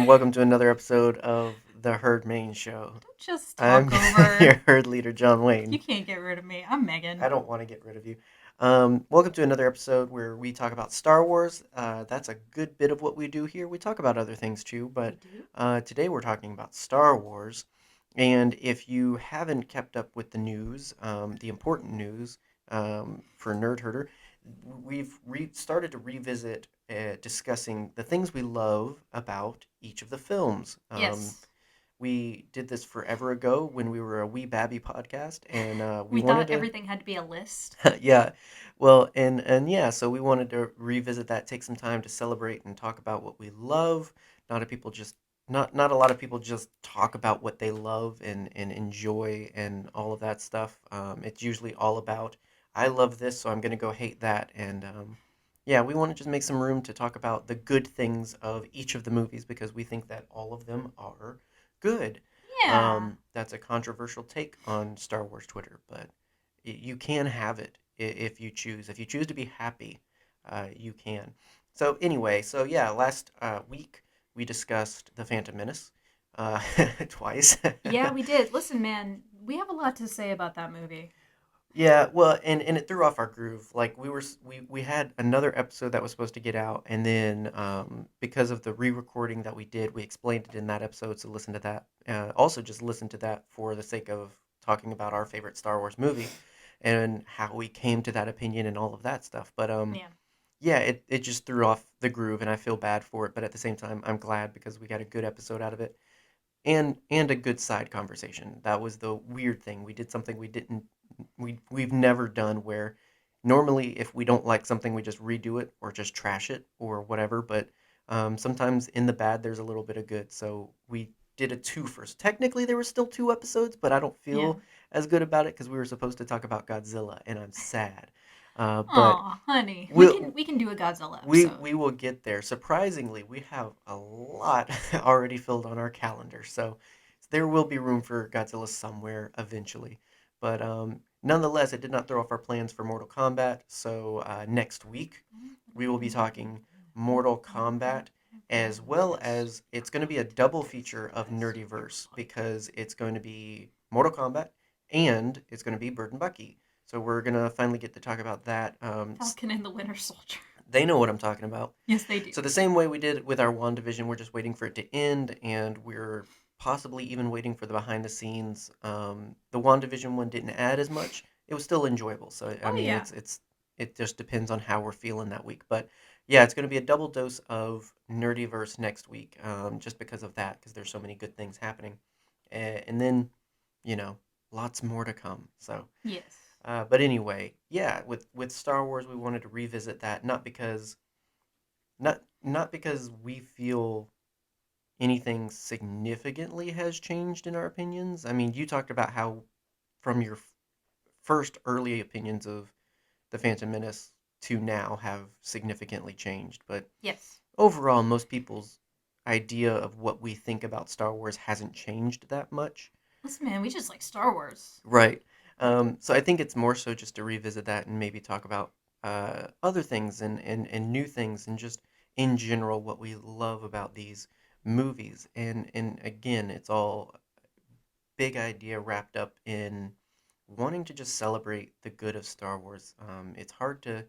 welcome to another episode of the Herd Main Show. Don't just I'm talk over. your herd leader, John You Wayne. can't get rid of me. I'm I Megan. don't want to get rid of you. Welcome to another episode where we talk about Star Wars. That's a good bit of what we do here. We talk about other things too, We but do. today we're talking about Star Wars. And if you haven't kept up with the news, the important news for Nerd Herder, we've started to revisit discussing the things we love about each of the films. Yes. We did this forever ago when we were a wee babby podcast, and we We wanted thought to, everything had to be a list. yeah, well, and yeah, so we wanted to revisit that, take some time to celebrate and talk about what we love. Not a people just not a lot of people just talk about what they love and enjoy and all of that stuff. It's usually all about I love this, so I'm gonna go hate that, and yeah, we want to just make some room to talk about the good things of each of the movies because we think that all of them are good. Yeah. That's a controversial take on Star Wars Twitter, but you can have it if you choose. If you choose to be happy, you can. So anyway, so yeah, last week we discussed the Phantom Menace uh, twice. Yeah, we did. Listen, man, we have a lot to say about that movie. Yeah, well, and it threw off our groove. Like we had another episode that was supposed to get out, and then because of the re-recording that we did, we explained it in that episode. So listen to that. Also, just listen to that for the sake of talking about our favorite Star Wars movie and how we came to that opinion and all of that stuff. But Yeah. yeah, it just threw off the groove, and I feel bad for it. But at the same time, I'm glad because we got a good episode out of it and a good side conversation. That was the weird thing. We did something we've never done where normally if we don't like something we just redo it or just trash it or whatever, but sometimes in the bad there's a little bit of good. So we did a two first. Technically there were still two episodes, but I don't Yeah. feel as good about it because we were supposed to talk about Godzilla and I'm sad. But Aw, honey. We can we'll we can do a Godzilla we episode. we will get there. Surprisingly, we have a lot already filled on our calendar, so there will be room for Godzilla somewhere eventually. But nonetheless, it did not throw off our plans for Mortal Kombat. So next week we will be talking Mortal Kombat, as well as it's going to be a double feature of Nerdyverse because it's going to be Mortal Kombat and it's going to be Bird and Bucky. So we're gonna finally get to talk about that. Falcon and the Winter Soldier. They know what I'm talking about. Yes, they do. So the same way we did with our WandaVision, we're just waiting for it to end, and we're possibly even waiting for the behind the scenes. The WandaVision one didn't add as much. It was still enjoyable. So I Oh mean, yeah. it just depends on how we're feeling that week. But yeah, it's going to be a double dose of Nerdyverse next week, just because of that, because there's so many good things happening, and then you know, lots more to come. So. Yes. But anyway, yeah, with Star Wars, we wanted to revisit that not because we feel anything significantly has changed in our opinions. I mean, you talked about how from your first early opinions of the Phantom Menace to now have significantly changed, but Yes. overall, most people's idea of what we think about Star Wars hasn't changed that much. Listen, man, we just like Star Wars. Right. So I think it's more so just to revisit that and maybe talk about other things and new things and just in general what we love about these movies. And again, it's all big idea wrapped up in wanting to just celebrate the good of Star Wars. It's hard to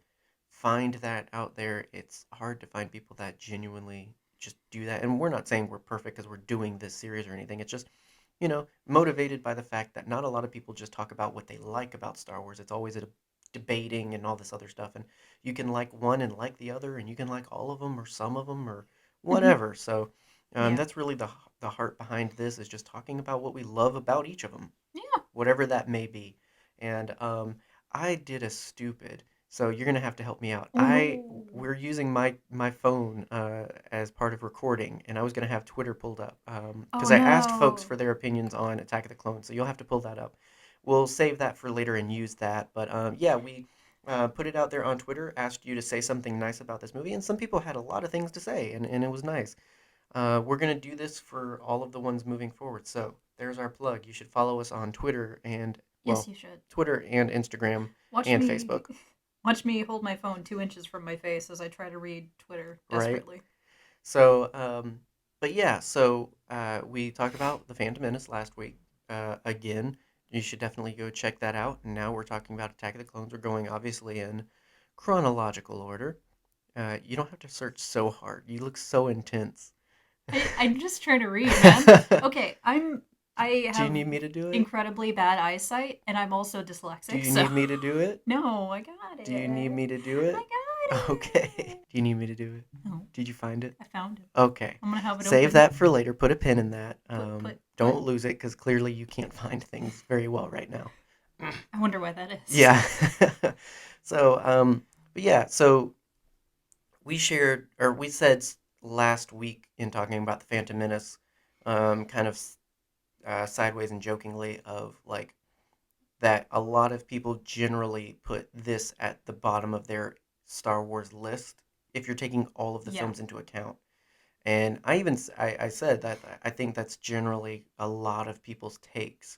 find that out there. It's hard to find people that genuinely just do that. And we're not saying we're perfect because we're doing this series or anything. It's just motivated by the fact that not a lot of people just talk about what they like about Star Wars. It's always a debating and all this other stuff. And you can like one and like the other, and you can like all of them or some of them or whatever. So Yeah. that's really the heart behind this is just talking about what we love about each of them, Yeah. whatever that may be. And I did a stupid. So you're gonna have to help me out. Oh no. We're using my phone as part of recording, and I was gonna have Twitter pulled up Oh because I asked folks no. for their opinions on Attack of the Clones. So you'll have to pull that up. We'll save that for later and use that. But yeah, we put it out there on Twitter, asked you to say something nice about this movie, and some people had a lot of things to say, and it was nice. We're gonna do this for all of the ones moving forward. So there's our plug. You should follow us on Twitter and Yes, well, you should. Twitter and Instagram Watch and me Facebook, watch me hold my phone 2 inches from my face as I try to read Twitter right? desperately. So but yeah, so we talked about the Phantom Menace last week. Again, you should definitely go check that out. And now we're talking about Attack of the Clones. We're going obviously in chronological order. You don't have to search so hard. You look so intense. I'm just trying to read, man. Okay, I Do you have need me to do it? incredibly bad eyesight, and I'm also Do dyslexic. you So need me to do it? no, I got Do you need it. me to do it? I got Okay. it. Do you need me to do it? No, Did you find it? I found it. Okay. I'm gonna have it Save open. that for later. Put a pin in that. Put. Don't lose it because clearly you can't find things very well right now. I wonder why that is. Yeah. So, but yeah, so we shared, or we said last week in talking about the Phantom Menace, kind of sideways and jokingly, of like that a lot of people generally put this at the bottom of their Star Wars list if you're taking all of the Yeah. films into account. And I said that I think that's generally a lot of people's takes.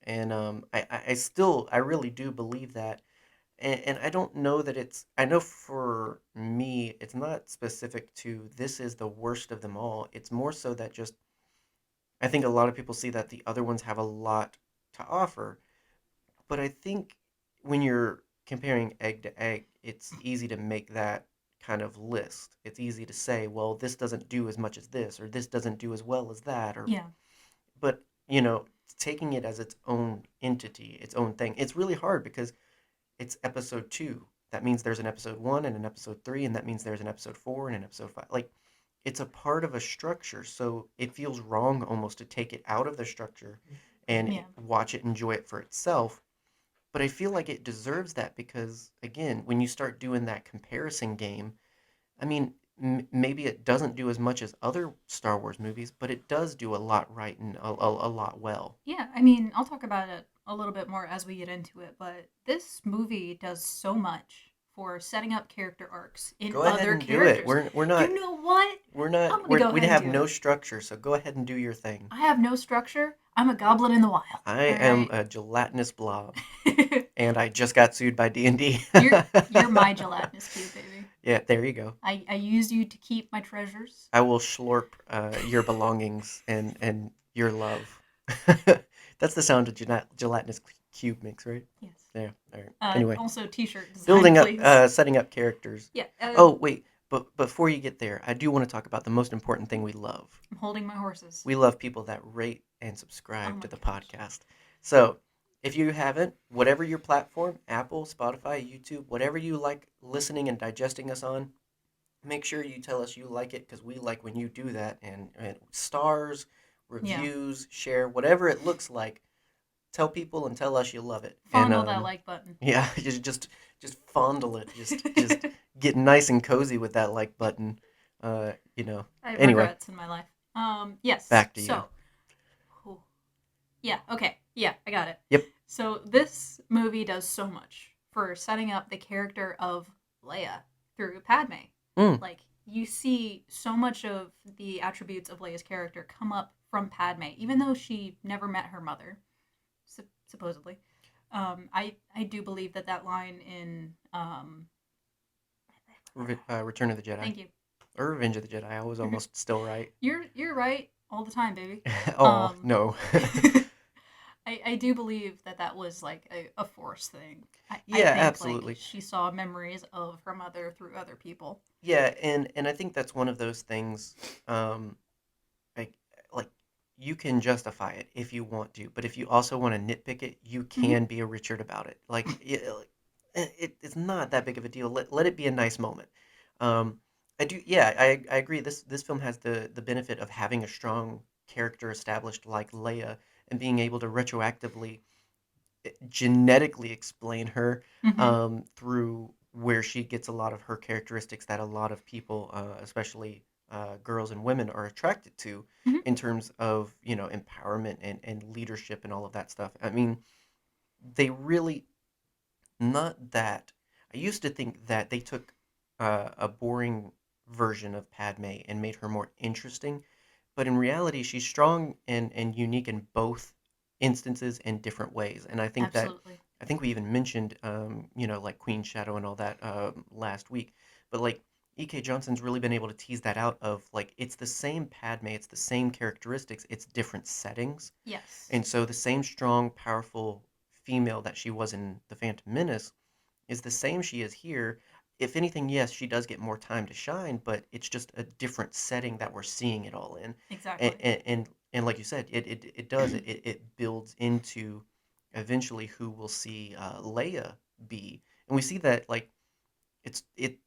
And I really do believe that. And I don't know that I know for me, it's not specific to this is the worst of them all. It's more so that just, I think a lot of people see that the other ones have a lot to offer. But I think when you're comparing egg to egg, it's easy to make that kind of list. It's easy to say, well, this doesn't do as much as this, or this doesn't do as well as that, or Yeah. but taking it as its own entity, its own thing, it's really hard because it's episode two. That means there's an episode one and an episode three, and that means there's an episode four and an episode five. Like, it's a part of a structure, so it feels wrong almost to take it out of the structure and Yeah. watch it, enjoy it for itself. But I feel like it deserves that because, again, when you start doing that comparison game, I mean, maybe it doesn't do as much as other Star Wars movies, but it does do a lot right and a lot well. Yeah, I mean, I'll talk about it a little bit more as we get into it, but this movie does so much for setting up character arcs in Go ahead other and do it. characters. We're not You know what? we're I'm not gonna go we ahead and have do no it. structure, so go ahead and do your thing. I have no structure. I'm a goblin in the wild. I All am right. a gelatinous blob, and I just got sued by D&D. you're my gelatinous cube, baby. Yeah, there you go. I use you to keep my treasures. I will slurp your belongings and your love. That's the sound a gelatinous cube makes, right? Yes. Yeah. All right. Anyway, Also, T-shirt design, building up, please. setting up characters. Yeah. Oh wait, but before you get there, I do want to talk about the most important thing we love. I'm holding my horses. We love people that rate and Oh subscribe my to the gosh. podcast. So if you haven't, whatever your platform, Apple, Spotify, YouTube, whatever you like listening and digesting us on, make sure you tell us you like it because we like when you do that. And stars, Yeah. reviews, share, whatever it looks like, tell people and tell us you love it. And Fondle that like button. yeah, just fondle it. Just get nice and cozy with that like button. I have Anyway, regrets in my life. Yes. back to you. So, whew. Yeah. Okay. Yeah, I got it. Yep. So this movie does so much for setting up the character of Leia through Padme. Mm. Like you see so much of the attributes of Leia's character come up from Padme, even though she never met her mother, supposedly. I do believe that line in Return of the Jedi. thank you. Or Revenge of the Jedi. I was almost still right. You're right all the time, baby. Oh, no. I do believe that was like a force thing. I Yeah, think absolutely. like she saw memories of her mother through other people. Yeah, and I think that's one of those things, like like you can justify it if you want to, but if you also want to nitpick it, you Hmm. can be a Richard about it. It's not that big of a deal. Let it be a nice moment. Um, I do, yeah, I agree. This film has the benefit of having a strong character established like Leia and being able to retroactively genetically explain her Hmm. through where she gets a lot of her characteristics that a lot of people, especially girls and women, are attracted to Hmm. in terms of empowerment and leadership and all of that stuff. I mean, they really not that. I used to think that they took a boring version of Padme and made her more interesting, but in reality, she's strong and unique in both instances in different ways. And Absolutely. I think we even mentioned, like Queen Shadow and all that last week. But like E.K. Johnson's really been able to tease that out of like it's the same Padme, it's the same characteristics, it's different settings. Yes. And so the same strong, powerful female that she was in The Phantom Menace is the same she is here. If anything, yes, she does get more time to shine, but it's just a different setting that we're seeing it all in. And Exactly. and like you said, it does it builds into eventually who we'll see Leia be, and we see that like it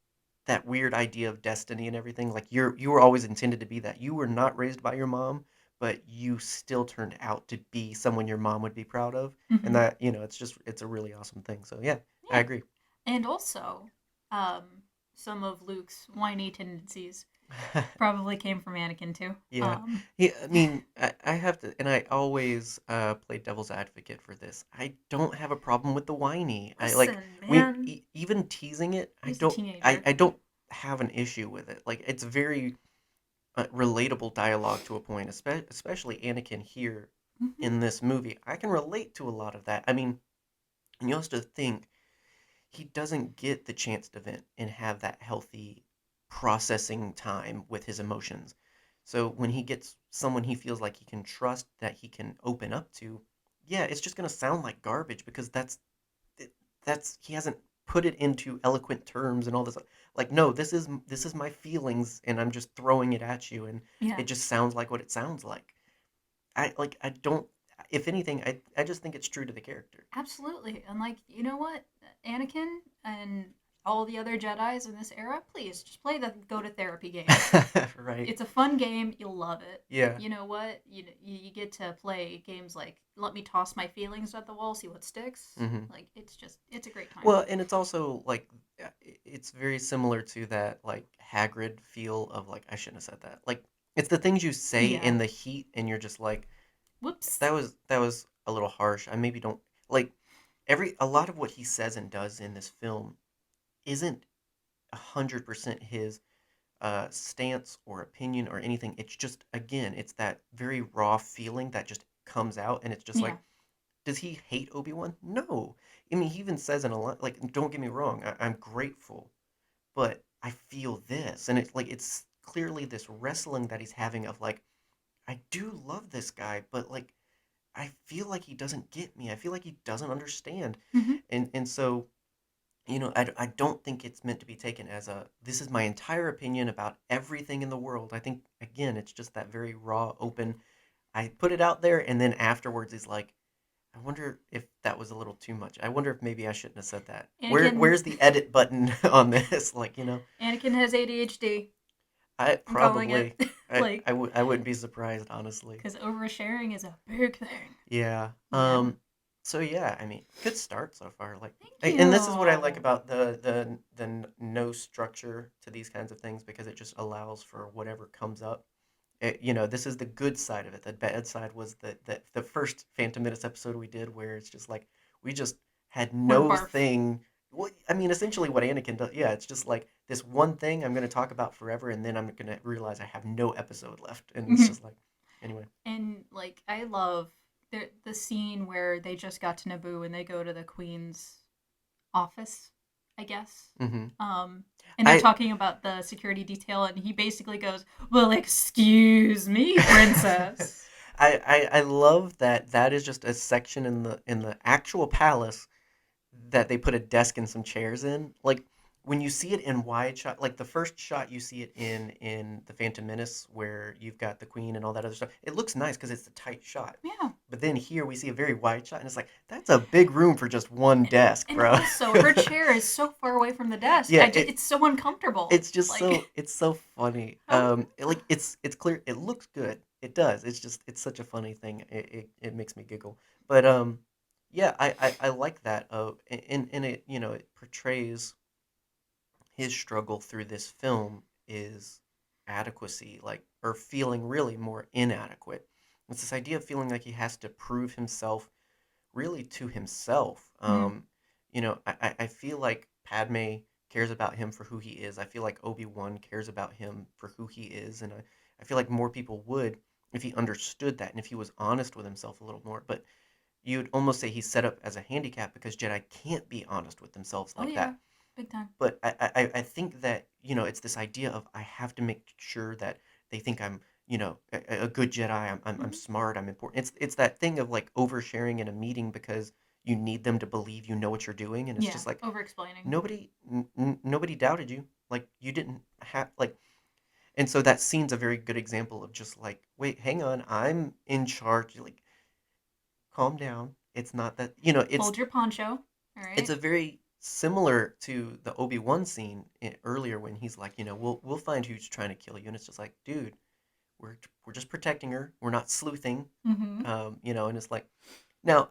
that weird idea of destiny and everything. Like you were always intended to be that. You were not raised by your mom, but you still turned out to be someone your mom would be proud of, and Hmm. that it's a really awesome thing. So yeah, I Yeah. agree. And also, um, some of Luke's whiny tendencies probably came from Anakin too. Yeah. Yeah, I mean, I have to, and I always play devil's advocate for this. I don't have a problem with the whiny. I like Listen, man, even teasing it. he was a teenager. I don't have an issue with it. Like it's very relatable dialogue to a point, especially Anakin here Hmm. in this movie. I can relate to a lot of that. I mean, and you also think he doesn't get the chance to vent and have that healthy processing time with his emotions. So when he gets someone he feels like he can trust, that he can open up to, yeah, it's just gonna sound like garbage because that's he hasn't put it into eloquent terms and all this. Like, no, this is my feelings, and I'm just throwing it at you, and Yeah, it just sounds like what it sounds like. I don't. If anything, I just think it's true to the character. absolutely. And like, you know what, Anakin and all the other Jedi's in this era, please just play the go to therapy game. Right. It's a fun game. You'll love it. Yeah. You know what? You get to play games like let me toss my feelings at the wall, see what sticks. Hmm. Like it's a great time. Well, and it's also like it's very similar to that like Hagrid feel of like I shouldn't have said that. Like it's the things you say Yeah. in the heat, and you're just like Whoops. that was a little harsh. I maybe don't like every a lot of what he says and does in this film isn't 100% his stance or opinion or anything. It's just again, it's that very raw feeling that just comes out, and it's just Yeah. like, does he hate Obi-Wan? No. I mean, he even says in a lot, like, don't get me wrong, I'm grateful, but I feel this, and it's like it's clearly this wrestling that he's having of like, I do love this guy, but like, I feel like he doesn't get me. I feel like he doesn't understand, Hmm. and so I don't think it's meant to be taken as a this is my entire opinion about everything in the world. I think again, it's just that very raw, open. I put it out there, and then afterwards he's like, I wonder if that was a little too much. I wonder if maybe I shouldn't have said that. Anakin. Where's the edit button on this? Anakin has ADHD. I I'm calling it. probably Like, I wouldn't be surprised, honestly. because oversharing is a big thing. Yeah. You know. So yeah, I mean, good start so far. Like, Thank and this is what I like you. about the no structure to these kinds of things because it just allows for whatever comes up. This is the good side of it. The bad side was the first Phantom Menace episode we did, where it's just like we just had Word no barf. thing. Well, I mean, essentially what Anakin does. Yeah, it's just like this one thing I'm going to talk about forever, and then I'm going to realize I have no episode left, and it's just like, anyway. And like I love the scene where they just got to Naboo and they go to the Queen's office, I guess. Hmm. And they're I talking about the security detail, and he basically goes, "Well, excuse me, princess." I love that that is just a section in the actual palace that they put a desk and some chairs in. Like when you see it in wide shot, like the first shot you see it in the Phantom Menace, where you've got the Queen and all that other stuff. It looks nice because it's a tight shot. Yeah. But then here we see a very wide shot, and it's like that's a big room for just one desk, And bro. also, her chair is so far away from the desk. Yeah, It's so uncomfortable. it's just Like, it's so funny. how? Like it's clear, it looks good. It does. It's just it's such a funny thing. It makes me giggle. But yeah, I like that. And it it portrays his struggle through this film is adequacy, like or feeling really more inadequate. It's this idea of feeling like he has to prove himself really to himself. Mhm. I feel like Padme cares about him for who he is. I feel like Obi-Wan cares about him for who he is. And I feel like more people would if he understood that and if he was honest with himself a little more. But you'd almost say he's set up as a handicap because Jedi can't be honest with themselves Oh like yeah. that. Big time. But I think that, it's this idea of I have to make sure that they think I'm, a good Jedi. I'm Hmm. smart. I'm important. It's that thing of like oversharing in a meeting because you need them to believe you know what you're doing, and it's Yeah, just like over explaining. nobody doubted you. Like you didn't have like, and so that scene's a very good example of just like, wait, hang on, I'm in charge. Like, calm down. It's not that, Hold your poncho. All it's right. a very similar to the Obi-Wan scene earlier when he's like, we'll find who's trying to kill you, and it's just like, dude, we're just protecting her. We're not sleuthing, Mm-hmm. and it's like, now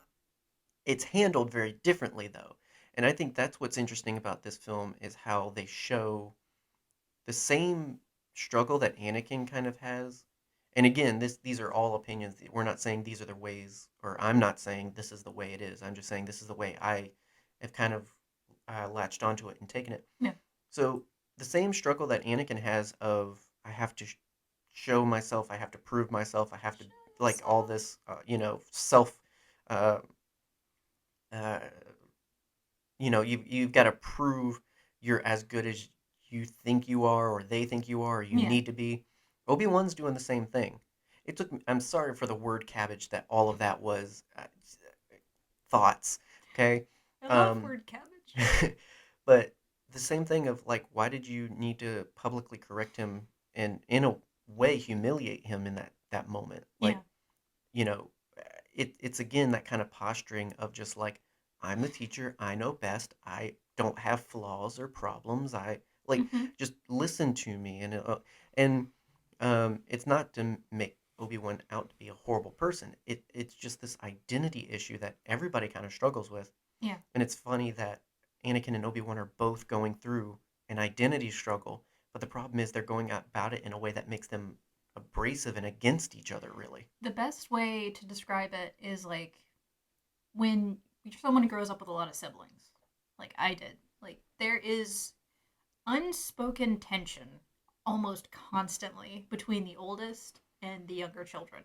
it's handled very differently though, and I think that's what's interesting about this film is how they show the same struggle that Anakin kind of has. And again, these are all opinions. We're not saying these are the ways, or I'm not saying this is the way it is. I'm just saying this is the way I have kind of latched onto it and taken it. Yeah. So the same struggle that Anakin has of I have to show myself, I have to prove myself, I have to Show like all yourself. this, self. Uh, uh, you've got to prove you're as good as you think you are, or they think you are, or you Yeah. need to be. Obi-Wan's doing the same thing. I'm sorry for the word cabbage that all of that was, thoughts. Okay. I love um word cabbage. but the same thing of like, why did you need to publicly correct him and in a way humiliate him in that moment? Yeah. Like, you know, it's again that kind of posturing of just like, I'm the teacher, I know best, I don't have flaws or problems, I like, Mm-hmm. just listen to me. And it's not to make Obi-Wan out to be a horrible person. It's just this identity issue that everybody kind of struggles with. Yeah. And it's funny that Anakin and Obi-Wan are both going through an identity struggle, but the problem is they're going about it in a way that makes them abrasive and against each other, really. The best way to describe it is like when someone grows up with a lot of siblings, like I did. Like there is unspoken tension almost constantly between the oldest and the younger children.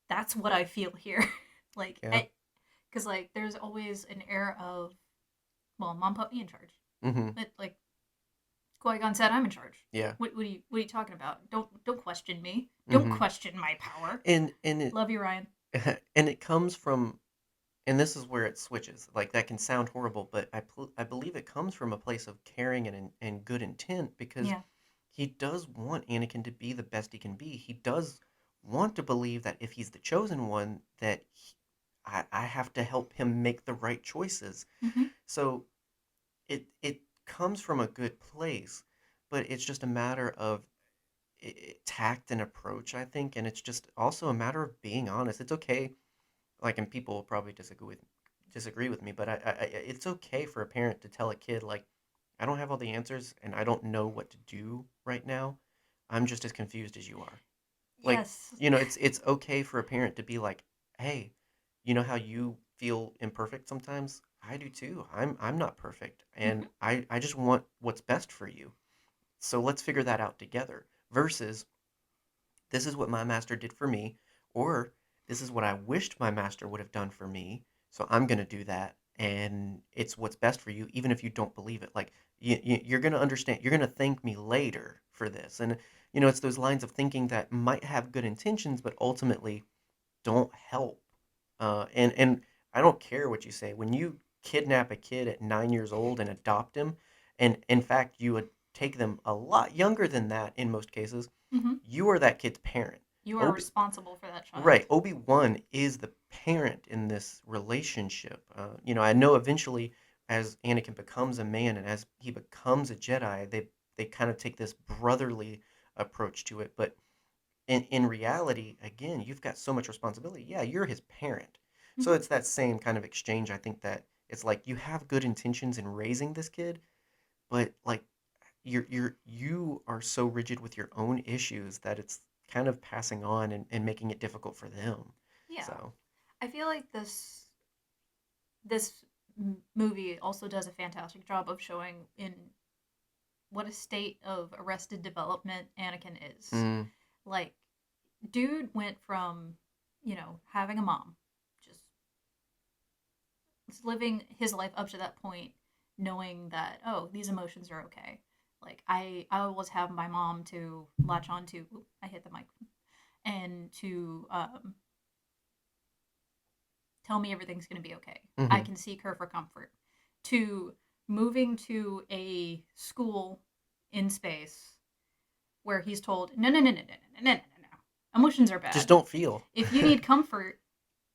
That's what I feel here. like, Yeah. because like there's always an air of, well, mom put me in charge. Mm-hmm. But like Qui-Gon said, I'm in charge. Yeah. What are you talking about? Don't question me. Don't Mm-hmm. question my power. And it Love you, Ryan. and it comes from, and this is where it switches. Like, that can sound horrible, but I believe it comes from a place of caring and good intent, because Yeah. he does want Anakin to be the best he can be. He does want to believe that if he's the chosen one, that I have to help him make the right choices. Mm-hmm. So it comes from a good place, but it's just a matter of tact and approach, I think, and it's just also a matter of being honest. It's okay, like, and people will probably disagree with me, but it's okay for a parent to tell a kid like, I don't have all the answers and I don't know what to do right now. I'm just as confused as you are. Like, Yes. it's okay for a parent to be like, hey, you know how you feel imperfect sometimes? I do too. I'm not perfect, and Mm-hmm. I just want what's best for you. So let's figure that out together. Versus, this is what my master did for me, or this is what I wished my master would have done for me. So I'm going to do that. And it's what's best for you, even if you don't believe it. Like, you're going to understand, you're going to thank me later for this. And, it's those lines of thinking that might have good intentions, but ultimately don't help. And I don't care what you say. When you kidnap a kid at 9 years old and adopt him, and in fact, you would take them a lot younger than that in most cases, Mm-hmm. you are that kid's parent. You are Obi, responsible for that child. right, Obi-Wan is the parent in this relationship. I know eventually, as Anakin becomes a man and as he becomes a Jedi, they kind of take this brotherly approach to it. But in reality, again, you've got so much responsibility. Yeah, you're his parent. So Mm-hmm. it's that same kind of exchange. I think that it's like you have good intentions in raising this kid, but like you are so rigid with your own issues that it's kind of passing on and making it difficult for them. Yeah. So I feel like this movie also does a fantastic job of showing in what a state of arrested development Anakin is. mm, Like, dude went from, having a mom, just living his life up to that point, knowing that, oh, these emotions are okay. Like I always have my mom to latch on to. Oop, I hit the mic. And to tell me everything's going to be okay. I Hmm. can seek her for comfort. To moving to a school in space where he's told, no, no, no, no, no, no, no, no, no. Emotions are Just bad. don't feel. If you need comfort,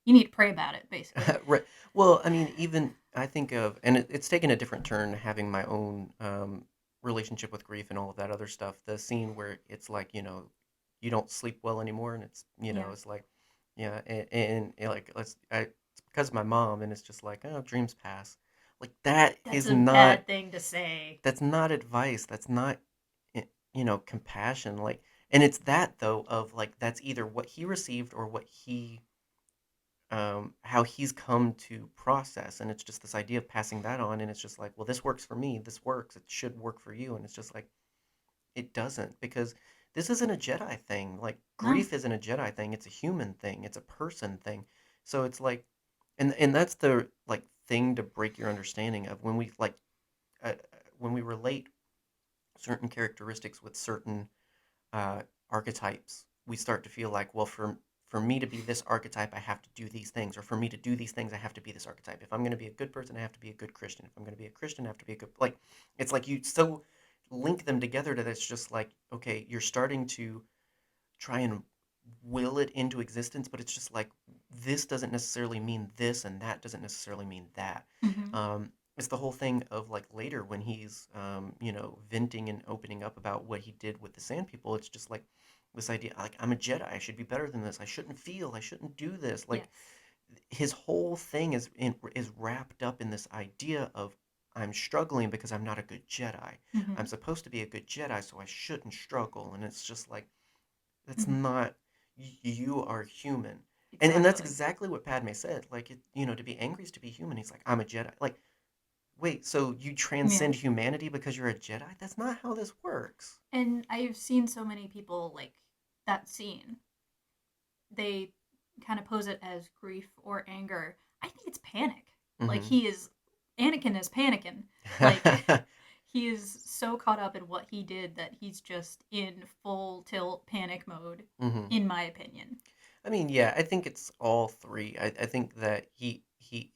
you need to pray about it, basically. Right. Well, I mean, even I think of, and it's taken a different turn having my own relationship with grief and all of that other stuff. The scene where it's like, you don't sleep well anymore, and Yeah. it's like, yeah, like it's because of my mom, and it's just like, oh, dreams pass. Like that That's is a not, bad thing to say. that's not advice. That's not, compassion. Like, and it's that though of like that's either what he received or what he how he's come to process. And it's just this idea of passing that on. And it's just like, well, this works for me. This works. It should work for you. And it's just like, it doesn't because this isn't a Jedi thing. Like, No. grief isn't a Jedi thing. It's a human thing. It's a person thing. So it's like, and that's the like thing to break your understanding of when we like, when we relate certain characteristics with certain uh, archetypes, we start to feel like, well, for me to be this archetype, I have to do these things, or for me to do these things, I have to be this archetype. If I'm going to be a good person, I have to be a good Christian. If I'm going to be a Christian, I have to be a good like. It's like you so link them together that it's just like, okay, you're starting to try and will it into existence, but it's just like this doesn't necessarily mean this, and that doesn't necessarily mean that. Mm-hmm. It's the whole thing of like later when he's, venting and opening up about what he did with the Sand People. It's just like this idea, like I'm a Jedi, I should be better than this. I shouldn't feel. I shouldn't do this. Like Yes. his whole thing is wrapped up in this idea of I'm struggling because I'm not a good Jedi. Mm-hmm. I'm supposed to be a good Jedi, so I shouldn't struggle. And it's just like that's Mm-hmm. not you are human. And that's Exactly. exactly what Padme said. Like to be angry is to be human. He's like, I'm a Jedi. Like, wait, so you Yeah. transcend humanity because you're a Jedi? That's not how this works. And I've seen so many people like that scene. They kind of pose it as grief or anger. I think it's panic. Like Hmm. he is Anakin is panicking. Like he is so caught up in what he did that he's just in full tilt panic mode Hmm. in my opinion. I mean, yeah, I think it's all three. I think that he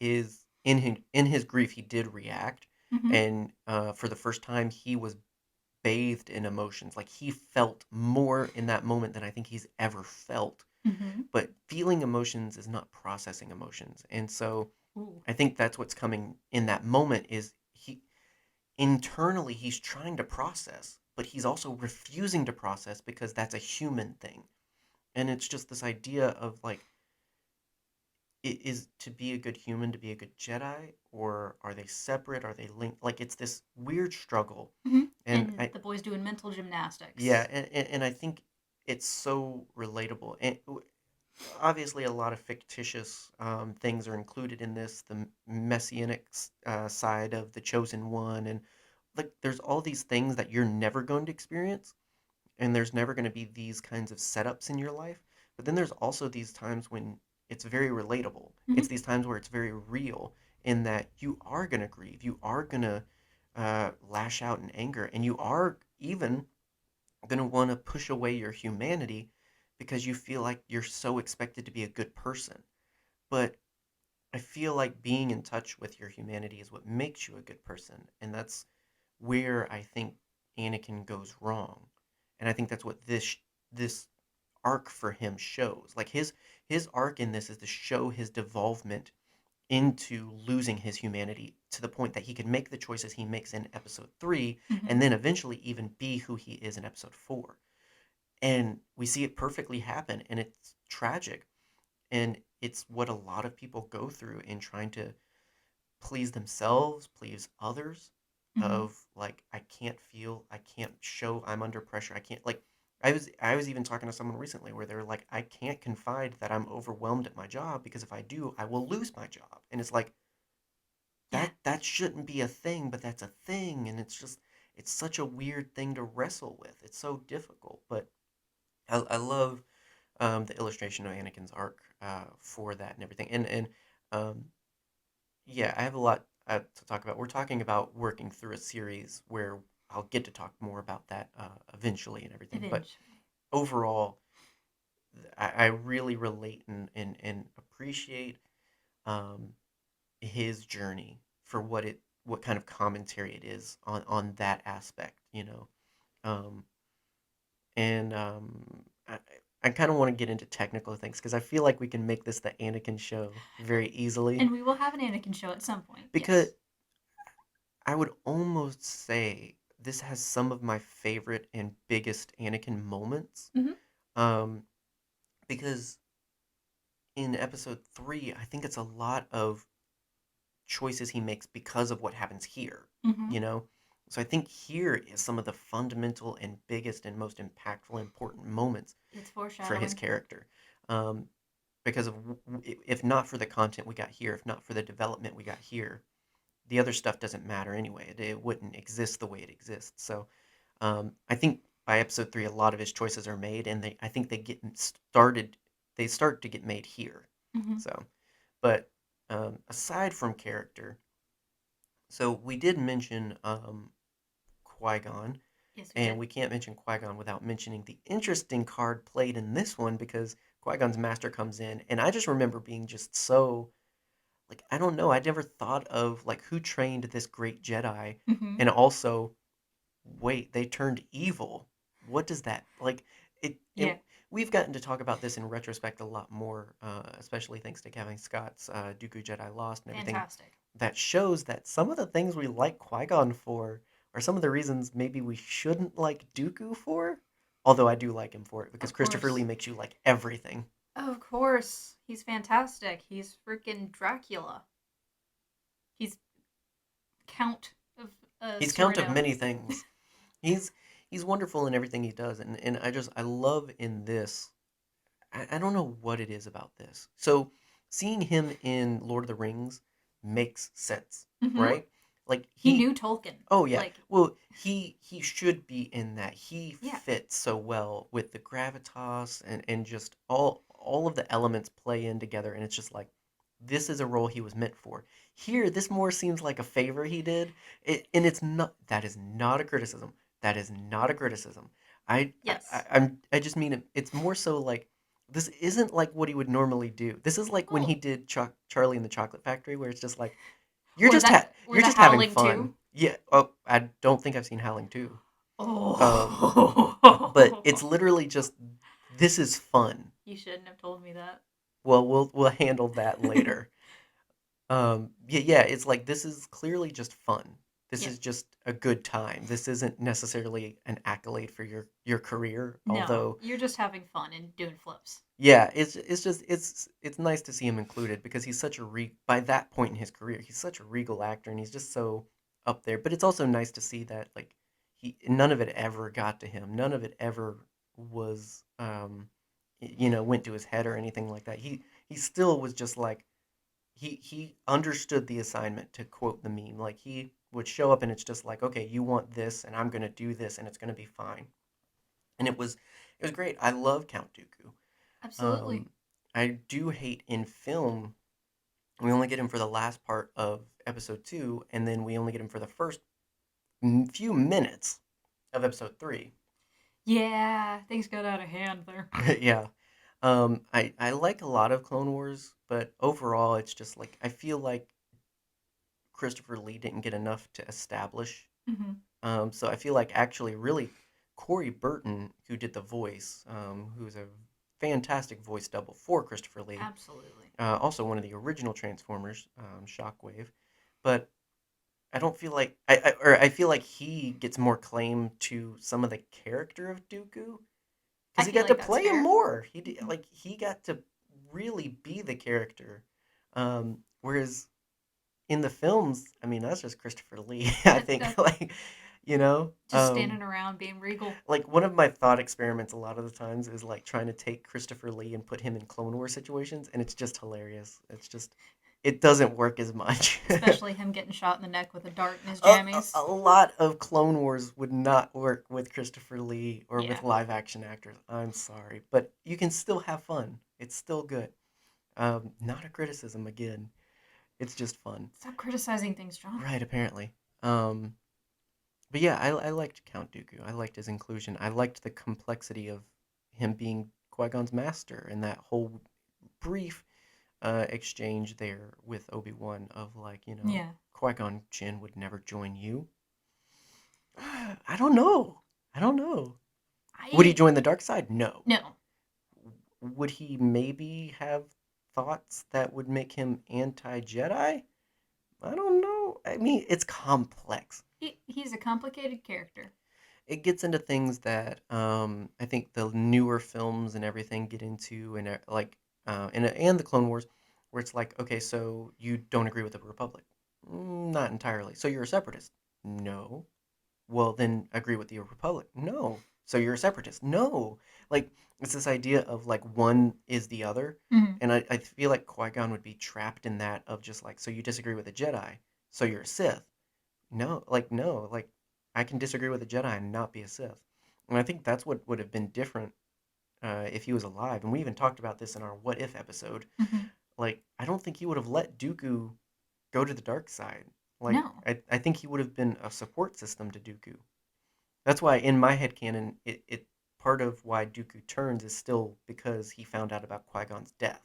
is in his grief. He did react, Mhm. and for the first time, he was bathed in emotions. Like he felt more in that moment than I think he's ever felt. Mhm. But feeling emotions is not processing emotions. And so Ooh. I think that's what's coming in that moment is he internally he's trying to process, but he's also refusing to process because that's a human thing. And it's just this idea of like it is to be a good human to be a good Jedi, or are they separate? Are they linked? Like it's this weird struggle. Mhm. And And I the boy's doing mental yeah, gymnastics. and I think it's so relatable. And obviously a lot of fictitious things are included in this, the messianic side of the chosen one, and like there's all these things that you're never going to experience, and there's never going to be these kinds of setups in your life. But then there's also these times when it's very relatable. It's Mhm. these times where it's very real in that you are going to grieve, you are going to lash out in anger, and you are even going to want to push away your humanity because you feel like you're so expected to be a good person. But I feel like being in touch with your humanity is what makes you a good person. And that's where I think Anakin goes wrong. And I think that's what this arc for him shows. Like his arc in this is to show his devolvement into losing his humanity to the point that he can make the choices he makes in episode 3 and Mhm. then eventually even be who he is in episode 4. And we see it perfectly happen, and it's tragic, and it's what a lot of people go through in trying to please themselves, please others, Mhm. of like I can't feel, I can't show I'm under pressure. I can't like I was even talking to someone recently where they're like I can't confide that I'm overwhelmed at my job because if I do, I will lose my job. And it's like Yeah. that shouldn't be a thing, but that's a thing, and it's such a weird thing to wrestle with. It's so difficult, but I love the illustration of Anakin's arc for that and everything. And yeah, I have a lot. to talk about. We're talking about working through a series where I'll get to talk more about that eventually and everything. But Eventually. overall, I really relate and appreciate um, his journey for what kind of commentary it is on that aspect, you know. Um, and I, I kind of want to get into technical things because I feel like we can make this the Anakin show very easily And we will have an Anakin show at some point. because Yes. I would almost say this has some of my favorite and biggest Anakin moments. Mm-hmm. Um, because in episode 3, I think it's a lot of choices he makes because of what happens here, Mm-hmm. you know? So I think here is some of the fundamental and biggest and most impactful, important moments It's for his foreshadowing. character. Um, because of, if not for the content we got here, if not for the development we got here, the other stuff doesn't matter anyway. It wouldn't exist the way it exists. So I think by episode 3, a lot of his choices are made, and I think they get started. They start to get made here. Mm-hmm. So, but aside from character, so we did mention Qui Gon, Yes, we and did. we can't mention Qui Gon without mentioning the interesting card played in this one because Qui Gon's master comes in, and I just remember being just so like I don't know. I never thought of like who trained this great Jedi, Mm-hmm. and also wait, they turned evil. What does that like? It and Yeah. we've gotten to talk about this in retrospect a lot more, especially thanks to Kevin Scott's Dooku Jedi Lost and everything. Fantastic. That shows that some of the things we like Qui Gon for are some of the reasons maybe we shouldn't like Dooku for. Although I do like him for it because Of Christopher Lee course. makes you like everything. Of course. He's fantastic. He's freaking Dracula. He's Count of He's Count of Sorino. many things. He's he's wonderful in everything he does, and I love in this. I don't know what it is about this. So seeing him in Lord of the Rings makes sense, Mm-hmm. right? Like He knew Tolkien. oh yeah, Like, well he should be in that. He yeah. fits so well with the gravitas and just all of the elements play in together, and it's just like this is a role he was meant for. Here, this more seems like a favor he did, and it's not. That is not a criticism. That is not a criticism. Yes. I just mean it's more so like this isn't like what he would normally do. This is like when he Well, did Charlie in the Chocolate Factory, where it's just like or that, or you're the just having Howling fun. too. Yeah. Oh, I don't think I've seen Howling 2. Um, but it's Oh. literally just this is fun. You shouldn't have told me that. Well, we'll handle that later. Yeah, it's like this is clearly just fun. This Yeah. is just a good time. This isn't necessarily an accolade for your career, No, although you're just having fun and doing flips. yeah, it's just it's nice to see him included because he's such a by that point in his career, he's such a regal actor and he's just so up there. But it's also nice to see that like none of it ever got to him. None of it ever was went to his head or anything like that. He still was just like he understood the assignment, to quote the meme. Like he would show up and it's just like, okay, you want this and I'm gonna do this and it's gonna be fine. And it was great. I love Count Dooku. Absolutely. Um, I do hate in film we only get him for the last part of episode 2, and then we only get him for the first few minutes of episode 3. Yeah, things got out of hand there. Yeah. I like a lot of Clone Wars, but overall it's just like I feel like Christopher Lee didn't get enough to establish. Mm-hmm. So I feel like actually really Corey Burton, who did the voice, who's a fantastic voice double for Christopher Lee, Absolutely. also one of the original Transformers, Shockwave. But I don't feel like I feel like he gets more claim to some of the character of Dooku I because he feel got to like that's play him fair. more. He did, Mm-hmm. like he got to really be the character. Whereas in the films, I mean that's just Christopher Lee. I think That like you know. just standing around being regal. Like one of my thought experiments a lot of the times is like trying to take Christopher Lee and put him in Clone War situations, and it's just hilarious. It's just it doesn't work as much. Especially him getting shot in the neck with a dart in his A jammies. lot of Clone Wars would not work with Christopher Lee or Yeah. with live action actors. I'm sorry, but you can still have fun. It's still good. Not a criticism again. It's just fun. Stop criticizing things, John. Right, apparently. Um, but yeah, I liked Count Dooku. I liked his inclusion. I liked the complexity of him being Qui-Gon's master and that whole brief exchange there with Obi-Wan of like, Yeah. Qui-Gon Jinn would never join you. I don't know. I don't know. Would he I join the dark side? No. no. Would he maybe have thoughts that would make him anti-Jedi? I don't know. I mean, it's complex. He's a complicated character. It gets into things that I think the newer films and everything get into, and and the Clone Wars, where it's like, okay, so you don't agree with the Republic? Not entirely. So you're a separatist? No. Well, then agree with the Republic? No. So you're a separatist? No. Like it's this idea of like one is the other, Mm-hmm. and I feel like Qui Gon would be trapped in that of just like, so you disagree with the Jedi, so you're a Sith? No, like I can disagree with a Jedi and not be a Sith. And I think that's what would have been different if he was alive. And we even talked about this in our What If episode. Mm-hmm. Like, I don't think he would have let Dooku go to the dark side. Like, No. I think he would have been a support system to Dooku. That's why, in my headcanon, it part of why Dooku turns is still because he found out about Qui Gon's death.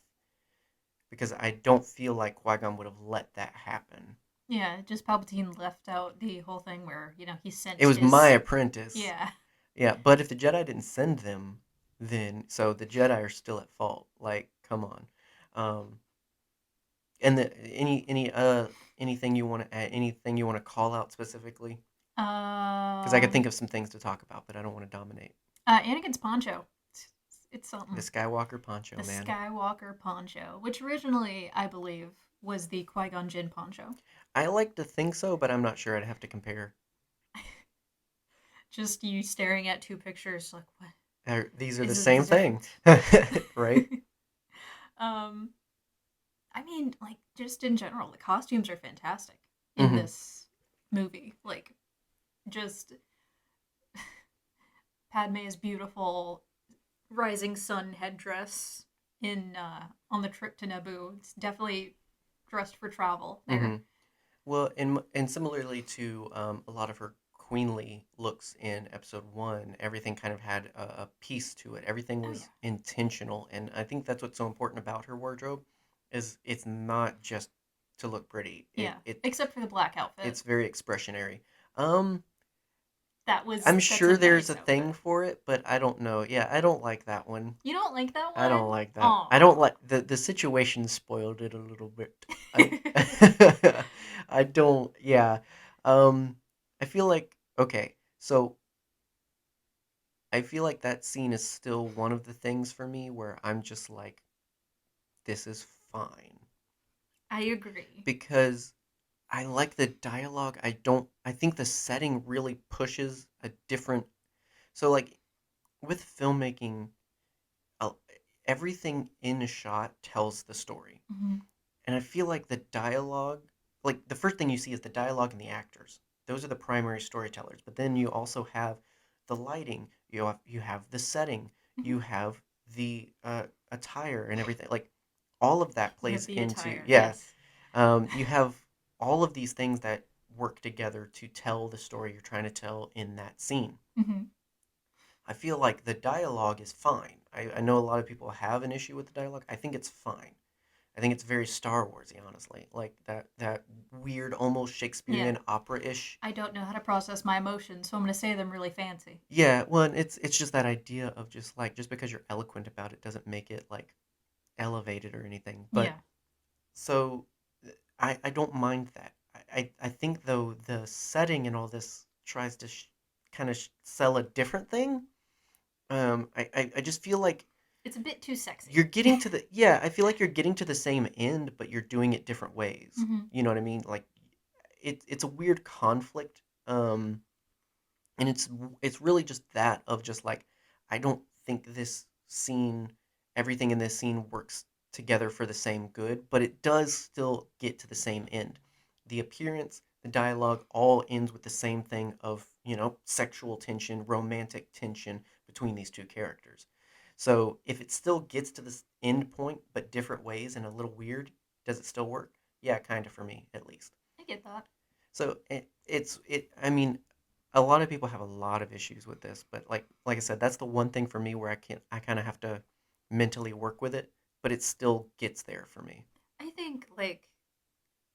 Because I don't feel like Qui Gon would have let that happen. Yeah, just Palpatine left out the whole thing where, he sent It was my his. apprentice. Yeah. Yeah, but if the Jedi didn't send them, then so the Jedi are still at fault. Like, come on. Um, and anything you want to add, anything you want to call out specifically? Because I could Um, think of some things to talk about, but I don't want to dominate. Anakin's poncho. It's The something. Skywalker poncho, The man. Skywalker poncho, which originally, I believe, was the Qui Gon Jinn poncho. I like to think so, but I'm not sure. I'd have to compare. Just you staring at two pictures, like, what? These are the Is this same thing, different? right? um, I mean, like, just in general, the costumes are fantastic in Hmm. this movie. Like, just Padme's beautiful rising sun headdress in on the trip to Naboo. It's definitely dressed for travel Hmm. there. Well, and similarly to a lot of her queenly looks in episode one, everything kind of had a piece to it. Everything Oh was yeah, intentional, and I think that's what's so important about her wardrobe, is it's not just to look pretty. yeah. Except for the black outfit. It's very expressionary. Um, I'm That's a sure there's a nice thing outfit. for it, but I don't know. Yeah, I don't like that one. You don't like that I don't one? like that. I don't Aw. like the situation spoiled it a little bit. I I don't. Yeah. Um I feel like okay. So I feel like that scene is still one of the things for me where I'm just like this is fine I agree. because I like the dialogue. I think the setting really pushes a different so like with filmmaking uh, everything in a shot tells the story. Hmm. And I feel like the dialogue, like the first thing you see is the dialogue and the actors. Those are the primary storytellers. But then you also have the lighting. You have the setting. Hmm. You have the attire and everything. Like all of that You have plays the into attire, yeah. yes. You have all of these things that work together to tell the story you're trying to tell in that scene. Hmm. I feel like the dialogue is fine. I know a lot of people have an issue with the dialogue. I think it's fine. I think it's very Star Warsy, honestly. Like that weird, almost Yeah. Shakespearean opera-ish. I don't know how to process my emotions, so I'm going to say them really fancy. Yeah, well, and it's just that idea of just like just because you're eloquent about it doesn't make it like elevated or anything. But Yeah. so I don't mind that. I think though the setting and all this tries to kind of sell a different thing. I just feel like It's a bit too sexy. you're getting to the yeah, I feel like you're getting to the same end, but you're doing it different ways. Hmm. You know what I mean? Like it's a weird conflict. And it's really just that of just like I don't think this scene, everything in this scene works together for the same good, but it does still get to the same end. The appearance, the dialogue all ends with the same thing of, sexual tension, romantic tension between these two characters. So if it still gets to this end point, but different ways and a little weird, does it still work? Yeah, kind of for me at least. I get that. So it. I mean, a lot of people have a lot of issues with this, but like I said, that's the one thing for me where I kind of have to mentally work with it, but it still gets there for me. I think like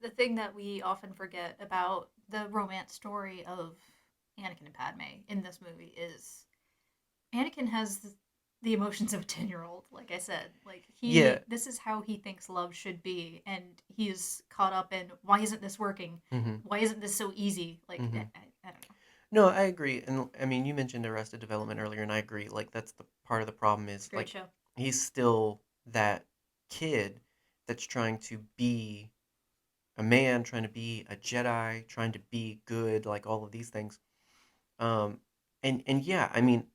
the thing that we often forget about the romance story of Anakin and Padme in this movie is Anakin has the emotions of a 10-year-old, like I said. Like Yeah. this is how he thinks love should be, and he's caught up in why isn't this working? Hmm. Why isn't this so easy? Like Hmm. I don't know. No, I agree, and I mean, you mentioned Arrested Development earlier, and I agree. Like that's the part of the problem It's a is great like show. he's still that kid that's trying to be a man, trying to be a Jedi, trying to be good, like all of these things. Um, and yeah, I mean,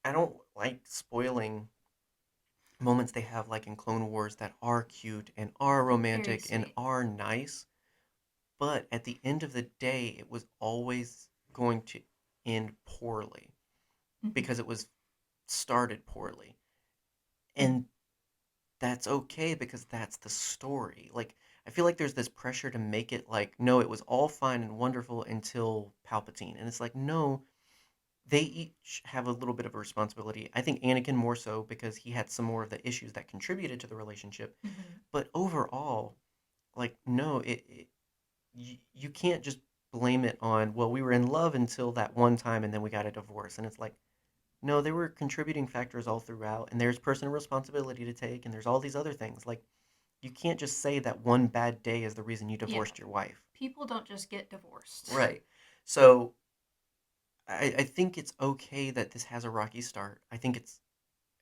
I don't like spoiling moments they have like in Clone Wars that are cute and are Very romantic and sweet. are nice, but at the end of the day, it was always going to end poorly Hmm. because it was started poorly. And that's okay because that's the story. Like, I feel like there's this pressure to make it like, no, it was all fine and wonderful until Palpatine. And it's like, no, they each have a little bit of a responsibility. I think Anakin more so because he had some more of the issues that contributed to the relationship. Hmm. But overall, like, no, you can't just blame it on, well, we were in love until that one time and then we got a divorce. And it's like, no, there were contributing factors all throughout, and there's personal responsibility to take, and there's all these other things. Like, you can't just say that one bad day is the reason you Yeah, divorced your wife. people don't just get divorced. Right. So I think it's okay that this has a rocky start. I think it's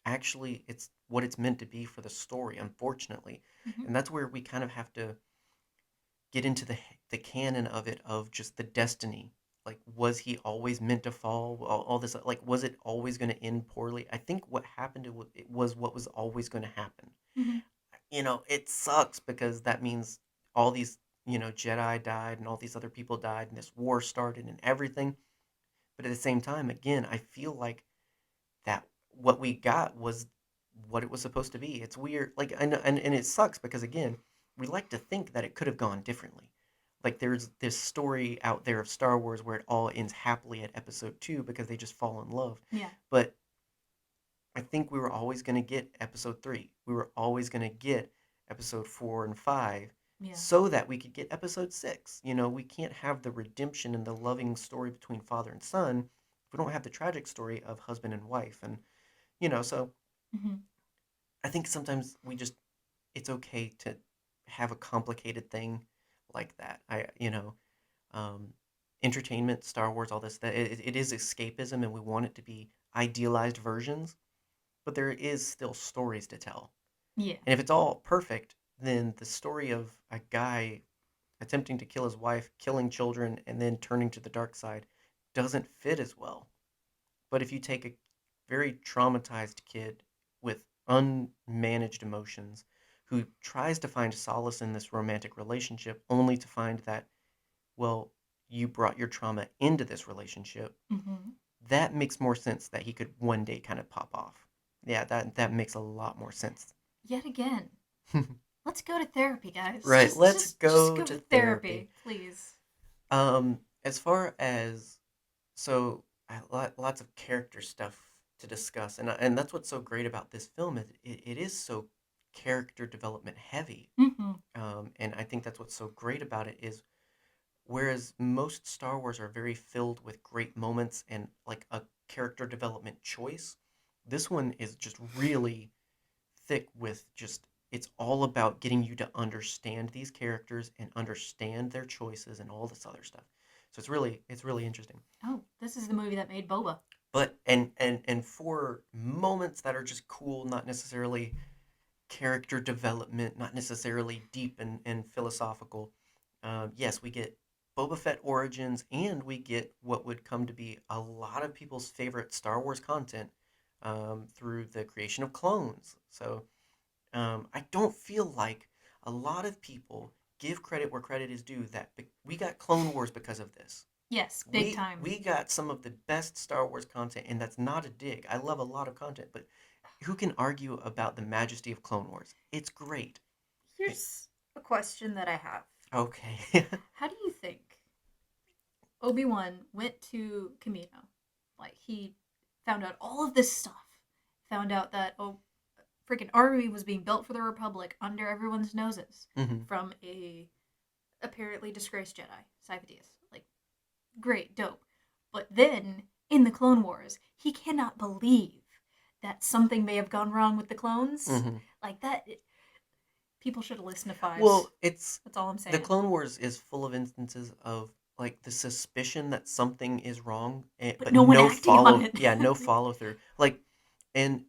actually it's what it's meant to be for the story, unfortunately. Hmm. And that's where we kind of have to get into the canon of it of just the destiny. Like, was he always meant to fall? All this, like, was it always going to end poorly? I think what happened it was what was always going to happen. Hmm. It sucks because that means all these, Jedi died and all these other people died and this war started and everything. But at the same time, again, I feel like that what we got was what it was supposed to be. It's weird, like, and it sucks because again, we like to think that it could have gone differently. Like there's this story out there of Star Wars where it all ends happily at Episode 2 because they just fall in love. Yeah. But I think we were always going to get Episode 3. We were always going to get Episode 4 and 5 Yeah. so that we could get Episode 6. We can't have the redemption and the loving story between father and son if we don't have the tragic story of husband and wife. And, so Hmm. I think sometimes it's okay to have a complicated thing like that. Um, Entertainment, Star Wars, all this, that it is escapism and we want it to be idealized versions, but there is still stories to tell. Yeah. And if it's all perfect, then the story of a guy attempting to kill his wife, killing children, and then turning to the dark side doesn't fit as well. But if you take a very traumatized kid with unmanaged emotions who tries to find solace in this romantic relationship only to find that, well, you brought your trauma into this relationship, Hmm. that makes more sense that he could one day kind of pop off. Yeah, that makes a lot more sense. Yet again, let's go to therapy, guys. Right, Just let's just just go go to to therapy. therapy, please. As far as so lots of character stuff to discuss, and that's what's so great about this film. It is so character development heavy, Hmm. and I think that's what's so great about it is whereas most Star Wars are very filled with great moments and like a character development choice, this one is just really thick with just it's all about getting you to understand these characters and understand their choices and all this other stuff. So it's really interesting. Oh, this is the movie that made Boba. But and for moments that are just cool, not necessarily character development, not necessarily deep and philosophical. Yes, we get Boba Fett origins, and we get what would come to be a lot of people's favorite Star Wars content through the creation of clones. So I don't feel like a lot of people give credit where credit is due. That we got Clone Wars because of this. Yes, big We time. we got some of the best Star Wars content, and that's not a dig. I love a lot of content, but who can argue about the majesty of Clone Wars? It's great. It- Here's a question that I have. okay. How do you think Obi-Wan went to Kamino? Like, he found out all of this stuff. Found out that, oh, freaking army was being built for the Republic under everyone's noses hmm from a apparently disgraced Jedi, Cypher Diaz. Like, great, dope. But then, in the Clone Wars, he cannot believe that something may have gone wrong with the clones. hmm Like, that, people should have listened to Fives. Well, it's That's all I'm the saying. Clone Wars is full of instances of like the suspicion that something is wrong, But but no one no acting on follow. it. Yeah, no follow through. Like, and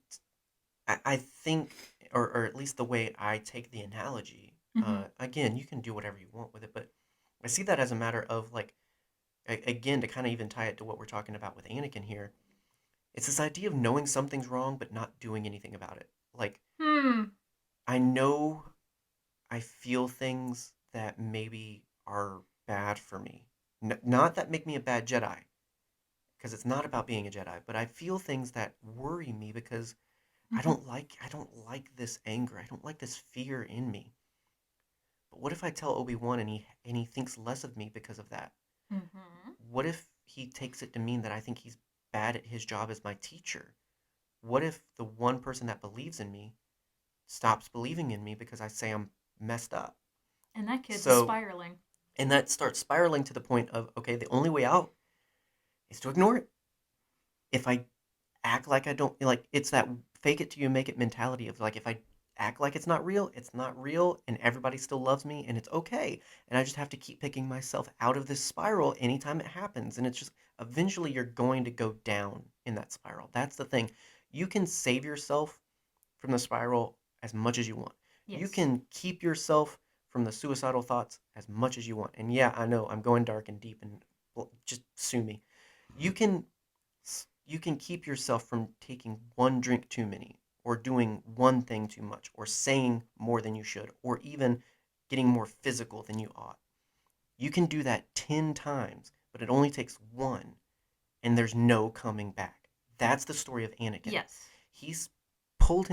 I think, or at least the way I take the analogy. Mm-hmm. Again, you can do whatever you want with it, but I see that as a matter of like, again, to kind of even tie it to what we're talking about with Anakin here. It's this idea of knowing something's wrong but not doing anything about it. Like, Hmm. I know I feel things that maybe are bad for me. Not that make me a bad Jedi, because it's not about being a Jedi, but I feel things that worry me because Mm-hmm. I don't like this anger. I don't like this fear in me. But what if I tell Obi-Wan and he thinks less of me because of that? Mm-hmm. What if he takes it to mean that I think he's bad at his job as my teacher? What if the one person that believes in me stops believing in me because I say I'm messed up? And that kid's So, spiraling. and that starts spiraling to the point of, okay, the only way out is to ignore it. If I act like I don't, like, it's that fake it till you make it mentality of like, if I act like it's not real, and everybody still loves me, and it's okay. And I just have to keep picking myself out of this spiral anytime it happens. And it's just, eventually, you're going to go down in that spiral. That's the thing. You can save yourself from the spiral as much as you want. You Yes. can keep yourself from the suicidal thoughts as much as you want. And yeah, I know I'm going dark and deep, and well, just sue me. You can you can keep yourself from taking one drink too many, or doing one thing too much, or saying more than you should, or even getting more physical than you ought. You can do that 10 times, but it only takes one, and there's no coming back. That's the story of Anakin. Yes. He's pulled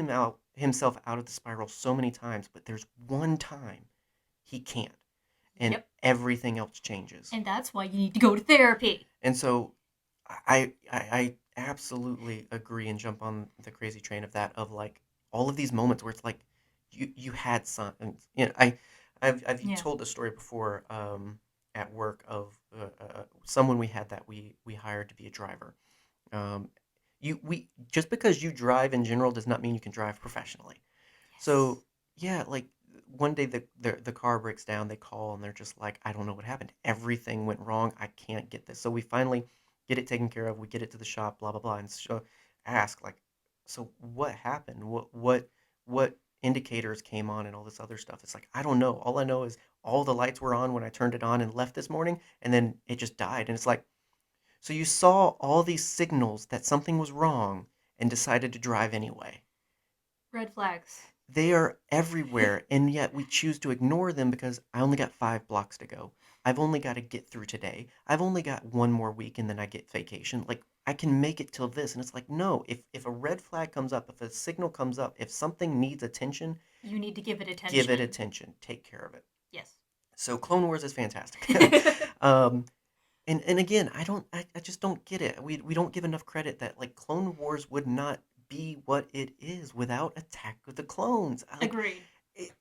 himself out of the spiral so many times, but there's one time he can't, and Yep. everything else changes. And that's why you need to go to therapy. And so I absolutely agree and jump on the crazy train of that, of like all of these moments where it's like you had some, and, I've Yeah. told the story before, at work of someone we had that we hired to be a driver. um, you we just because you drive in general does not mean you can drive professionally. Yes. So yeah, like one day the car breaks down, they call and they're just like, I don't know what happened. Everything went wrong. I can't get this. So we finally get it taken care of. We get it to the shop, blah blah blah, and so ask like, so what happened? What indicators came on and all this other stuff? It's like, I don't know. All I know is all the lights were on when I turned it on and left this morning, and then it just died. And it's like, so you saw all these signals that something was wrong and decided to drive anyway. Red flags. They are everywhere, and yet we choose to ignore them because I only got 5 blocks to go. I've only got to get through today. I've only got one more week and then I get vacation. Like, I can make it till this. And it's like, no, if a red flag comes up, if a signal comes up, if something needs attention, You need to give it give it attention. attention. Take care of it. Yes. So Clone Wars is fantastic. um, and again, I just don't get it. We don't give enough credit that like Clone Wars would not be what it is without Attack of the Clones. Like, Agreed.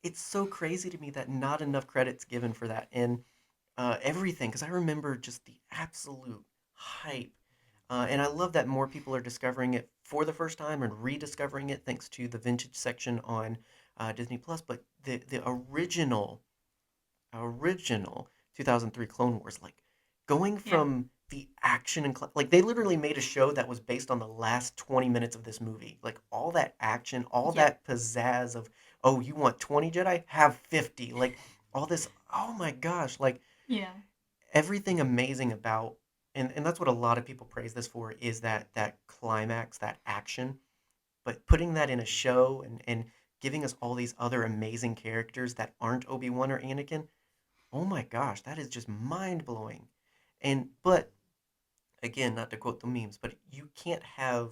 it's so crazy to me that not enough credit's given for that, and everything, because I remember just the absolute hype, and I love that more people are discovering it for the first time and rediscovering it thanks to the vintage section on Disney Plus. But the original 2003 Clone Wars, like going Yeah. from the action and like they literally made a show that was based on the last 20 minutes of this movie. Like all that action, all Yep. that pizzazz of, oh, you want 20 Jedi? Have 50. Like all this, oh my gosh, like Yeah. everything amazing about, and that's what a lot of people praise this for, is that climax, that action. But putting that in a show and giving us all these other amazing characters that aren't Obi-Wan or Anakin, oh my gosh, that is just mind blowing. And but again, not to quote the memes, but you can't have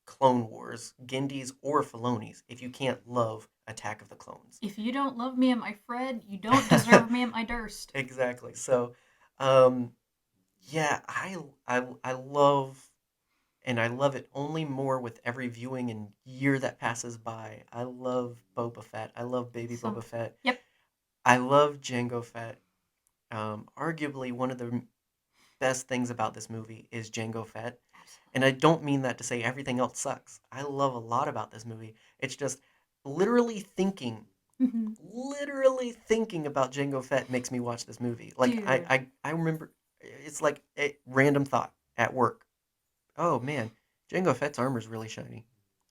Clone Wars, Gendy's, or Filoni's if you can't love Attack of the Clones. If you don't love me and my Fred, you don't deserve me and my Durst. Exactly. So, um, yeah, I love, and I love it only more with every viewing and year that passes by. I love Boba Fett. I love baby So, Boba Fett. yep. I love Jango Fett. Arguably one of the best things about this movie is Jango Fett. And I don't mean that to say everything else sucks. I love a lot about this movie. It's just literally thinking, Mm-hmm. literally thinking about Jango Fett makes me watch this movie. Like Dude. I remember, it's like a random thought at work. Oh man, Jango Fett's armor's really shiny.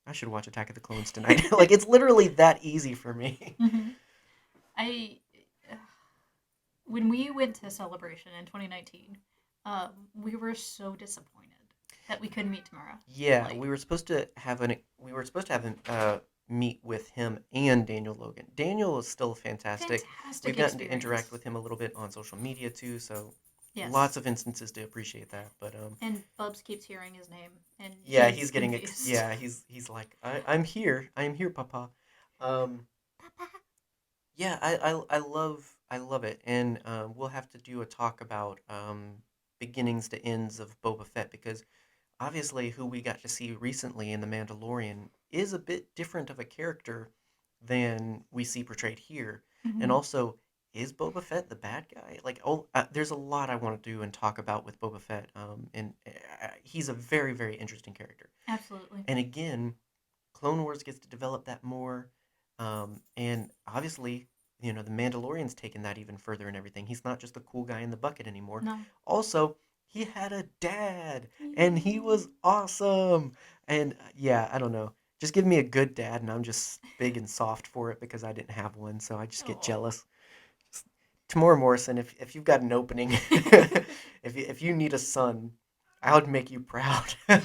I should watch Attack of the Clones tonight. Like it's literally that easy for me. Mm-hmm. I when we went to Celebration in 2019, we were so disappointed that we couldn't meet tomorrow. Yeah, Like, we were supposed to have an meet with him and Daniel Logan. Daniel is still fantastic. We've fantastic gotten to interact experience. with him a little bit on social media too, so lots Yes. of instances to appreciate that. But And Bubs keeps hearing his name, and yeah, he's he's getting confused. yeah, he's like I'm here. I'm here, Papa. Um yeah, I love it. And we'll have to do a talk about beginnings to ends of Boba Fett because obviously who we got to see recently in The Mandalorian is a bit different of a character than we see portrayed here. And Mm-hmm. also, is Boba Fett the bad guy? Like, oh, there's a lot I want to do and talk about with Boba Fett. And he's a very, very interesting character. Absolutely. And again, Clone Wars gets to develop that more. And obviously, the Mandalorian's taken that even further and everything. He's not just the cool guy in the bucket anymore. No. Also, he had a dad, and he Yeah. was awesome. And yeah, I don't know. Just give me a good dad, and I'm just big and soft for it because I didn't have one, so I just get Oh. jealous. Just, Tamora Morrison, if you've got an opening, if you need a son, I would make you proud. I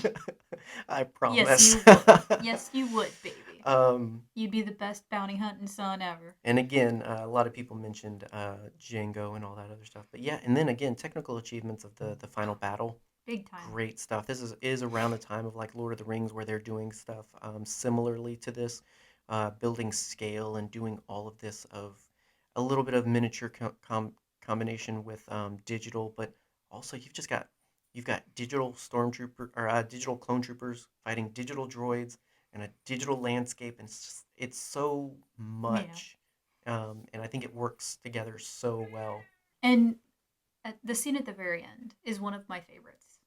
Yes, promise. you would. Yes, you would, baby. um, You'd be the best bounty hunting son ever. and again, a lot of people mentioned Django and all that other stuff. But yeah, and then again, technical achievements of the final battle, Big time. great stuff. This is around the time of like Lord of the Rings where they're doing stuff similarly to this, building scale and doing all of this of a little bit of miniature combination with digital, but also you've got digital stormtrooper or digital clone troopers fighting digital droids and a digital landscape, and it's so Yeah. much, and I think it works together so well. And the scene at the very end is one of my favorites.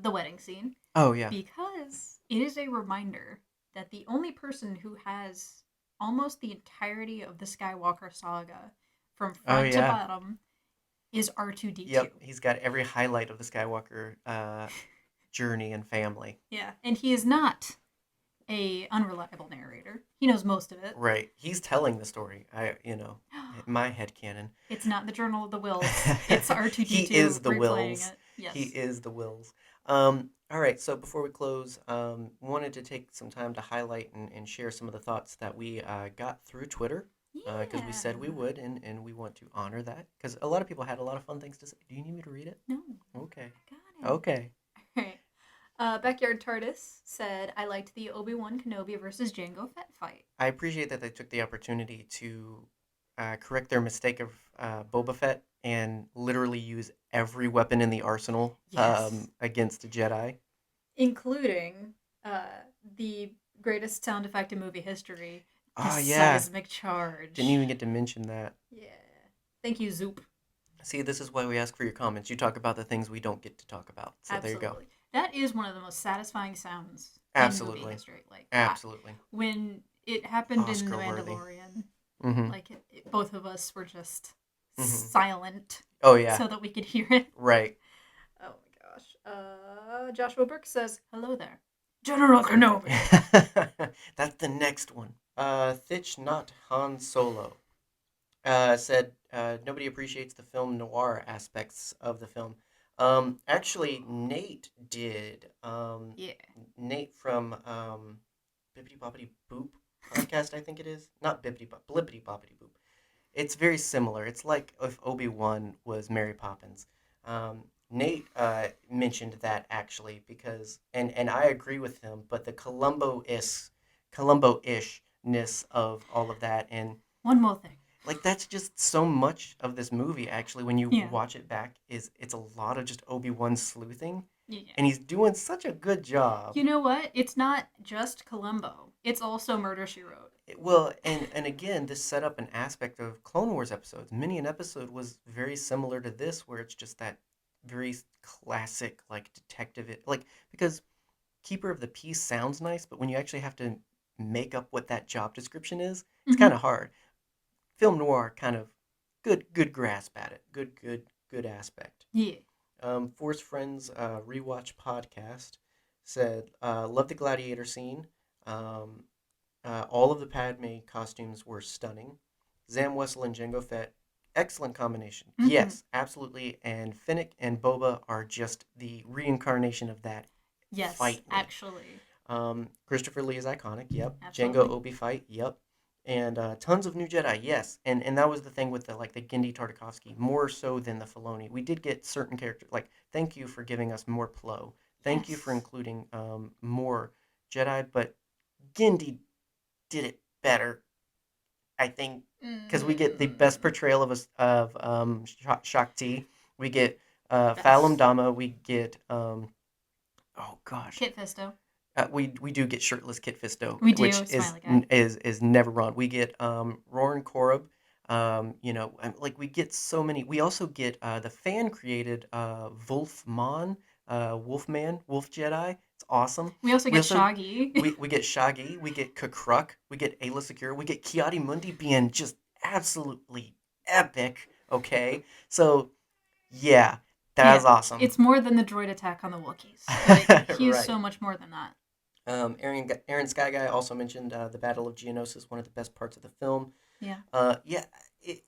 The wedding scene. Oh yeah, Because it is a reminder that the only person who has almost the entirety of the Skywalker saga from oh front to yeah. bottom is R2D2. Yep, he's got every highlight of the Skywalker journey and family. Yeah, and he is not a unreliable narrator. He knows most of it. Right, he's telling the story. My head canon. It's not the Journal of the Wills. It's He R2D2 is the replaying Wills. it. He Yes. is the Wills. All right, so before we close, wanted to take some time to highlight and share some of the thoughts that we got through Twitter because we Yeah. said we would, and we want to honor that because a lot of people had a lot of fun things to say. Do you need me to read it? No, Okay. I got it. Okay. All right. Backyard TARDIS said, I liked the Obi-Wan Kenobi versus Jango Fett fight. I appreciate that they took the opportunity to correct their mistake of Boba Fett and literally use every weapon in the arsenal Yes. against a Jedi. Including the greatest sound effect in movie history, the Oh yeah, seismic didn't charge. even get to mention that. Yeah. Thank you, Zoop. See, this is why we ask for your comments. You talk about the things we don't get to talk about. So there you go. Absolutely. That is one of the most satisfying sounds in movie Absolutely, history. Like, absolutely, when it happened in The Oscar worthy. Mandalorian, Mm-hmm. like, both of us were just Mm-hmm. silent Oh yeah, so that we could hear it. right. Oh my gosh. Joshua Burke says, hello there. General Kenobi. That's the next one. Thitch not Han Solo. Said nobody appreciates the film noir aspects of the film. Actually, Nate did. Yeah. Nate from Bippity Boppity Boop podcast, I think it is. Not Bippity Bop, Blippity Boppity Boop. It's very similar. It's like if Obi-Wan was Mary Poppins. Nate mentioned that actually because and I agree with him, but the Columbo-ishness of all of that and One more thing. like that's just so much of this movie actually when you Yeah. watch it back is it's a lot of just Obi-Wan sleuthing Yeah. and he's doing such a good job. You know what? It's not just Columbo. It's also Murder She Wrote. Well, and again, this set up an aspect of Clone Wars episodes. Many an episode was very similar to this, where it's just that very classic like detective, like because Keeper of the Peace sounds nice, but when you actually have to make up what that job description is, it's Mm-hmm. kind of hard. Film noir kind of good grasp at it, good aspect. Yeah. Force Friends rewatch podcast said love the gladiator scene. Um, all of the Padme costumes were stunning. Zam Wessel and Jango Fett, excellent combination. Mm-hmm. Yes, absolutely. And Finnick and Boba are just the reincarnation of that. Yes, Fight me. actually. Christopher Lee is iconic. Yep. Jango Absolutely. Obi fight. Yep. And tons of new Jedi. Yes. And that was the thing with the like the Genndy Tartakovsky more so than the Filoni. We did get certain characters like thank you for giving us more Plo. Thank you for Yes. including more Jedi, but Genndy did it better, I think, because we get the best Mm, portrayal of us of Shakti. We get Falum best. Dama. We get oh gosh, Kit Fisto. we do get shirtless Kit Fisto, We which do. Smiley guy. is never wrong. We get Roran Korab. Like we get so many. We also get the fan created Wolfman, Wolf Jedi. It's awesome. We also We get also Shaggy. we get Shaggy, we get Kakruk, we get Ayla Secure, we get Kiadi Mundi being just absolutely epic. Okay, so yeah, that's Yeah. awesome. It's more than the droid attack on the Wookiees. Like, he is Right. so much more than that. Aaron Sky Guy also mentioned the Battle of Geonosis, one of the best parts of the film. Yeah. Yeah, it,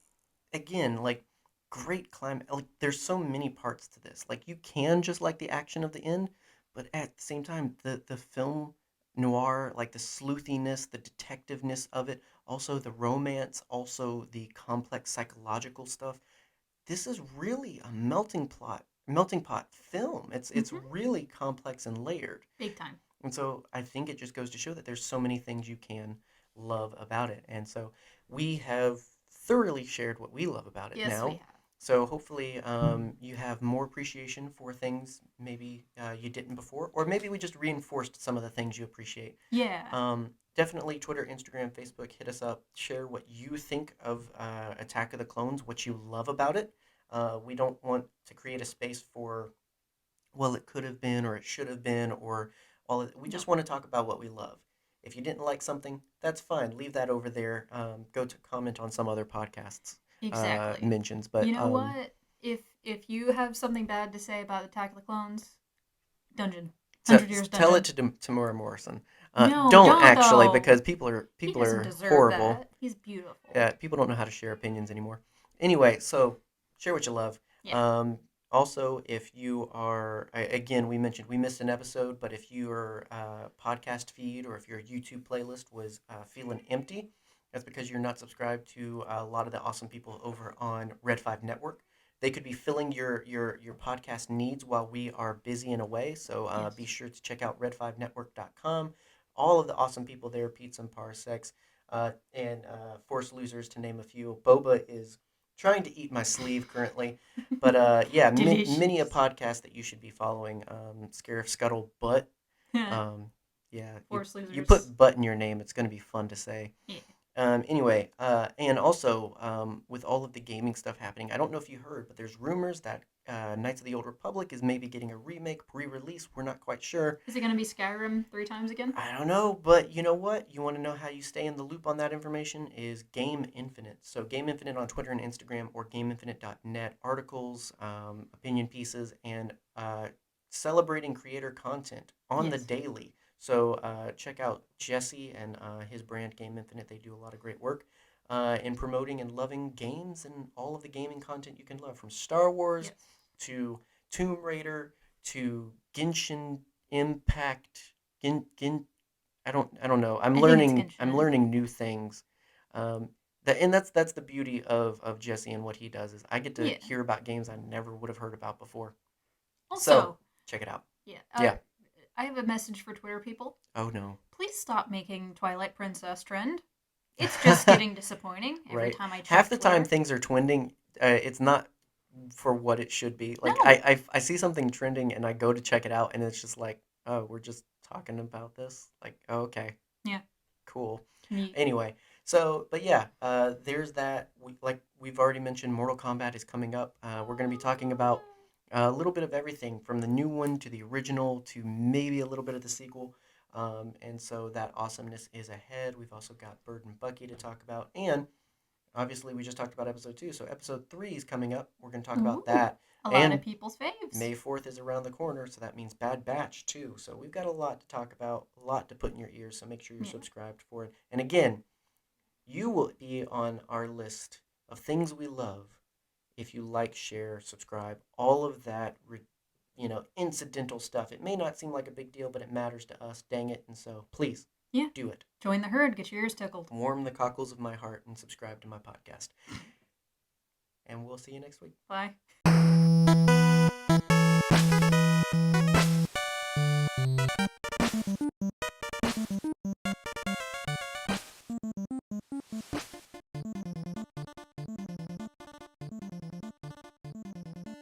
again, like great climate. Like there's so many parts to this. Like you can just like the action of the end, but at the same time, the film noir, like the sleuthiness, the detectiveness of it, also the romance, also the complex psychological stuff. This is really a melting pot film. It's Mm-hmm. really complex and layered. Big time. And so I think it just goes to show that there's so many things you can love about it. And so we have thoroughly shared what we love about it Yes, we now. have. So hopefully you have more appreciation for things maybe you didn't before, or maybe we just reinforced some of the things you appreciate. Yeah. Definitely Twitter, Instagram, Facebook, hit us up, share what you think of Attack of the Clones, what you love about it. We don't want to create a space for well, it could have been, or it should have been, or all of, we No. just want to talk about what we love. If you didn't like something, that's fine. Leave that over there. Go to comment on some other podcasts Exactly. mentions. You But know what? If you have something bad to say about Attack of the Clones, Dungeon. 100 Years tell it Dungeon. to Tamura Morrison. No, Don't don't actually, though. because people are He people doesn't are deserve horrible. that. He's beautiful. Yeah, people don't know how to share opinions anymore. Anyway, so share what you love. Yeah. Um, Also, if you are, again, we mentioned we missed an episode, but if your podcast feed or if your YouTube playlist was feeling empty, that's because you're not subscribed to a lot of the awesome people over on Red5 Network. They could be filling your podcast needs while we are busy and away. So be Yes. sure to check out red5network.com. All of the awesome people there, Pizza and Parsecs and Force Losers, to name a few. Boba is trying to eat my sleeve currently. But yeah, many a Delicious. podcast that you should be following. Scarif Scuttle Butt. Um, yeah, Force you losers. put butt in your name. It's going to be fun to say. Yeah. Anyway, and also with all of the gaming stuff happening, I don't know if you heard, but there's rumors that Knights of the Old Republic is maybe getting a remake, pre-release. We're not quite sure. Is it gonna be Skyrim 3 times again? I don't know, but you know what? You want to know how you stay in the loop on that information is Game Infinite. So Game Infinite on Twitter and Instagram or GameInfinite.net articles, opinion pieces, and celebrating creator content on the Yes. daily. So check out Jesse and his brand Game Infinite. They do a lot of great work in promoting and loving games and all of the gaming content you can love, from Star Wars Yes. to Tomb Raider to Genshin Impact. Gin I don't know. I think it's I'm Genshin. learning new things. And that's the beauty of Jesse and what he does is I get to Yeah. hear about games I never would have heard about before. So Also, check it out. yeah, Yeah. I have a message for Twitter people. Oh no. Please stop making Twilight Princess trend. It's just getting disappointing every Right. time I Half check the time Twitter. things are trending. It's not for what it should be. Like No. I see something trending and I go to check it out and it's just like, oh, we're just talking about this. Like, oh, okay, Yeah. cool. Me. Anyway, so but yeah, there's that. Like we've already mentioned, Mortal Kombat is coming up. We're going to be talking about a little bit of everything from the new one to the original to maybe a little bit of the sequel. And so that awesomeness is ahead. We've also got Bird and Bucky to talk about, and obviously we just talked about episode 2, so episode 3 is coming up. We're going to talk about Ooh. that, A lot of and people's faves. May 4th is around the corner, so that means Bad Batch too. So we've got a lot to talk about, a lot to put in your ears, so make sure you're Yeah. subscribed for it. And again, you will be on our list of things we love if you like, share, subscribe, all of that, incidental stuff. It may not seem like a big deal, but it matters to us, dang it. And so please Yeah. do it. Join the herd. Get your ears tickled. Warm the cockles of my heart and subscribe to my podcast. And we'll see you next week. Bye.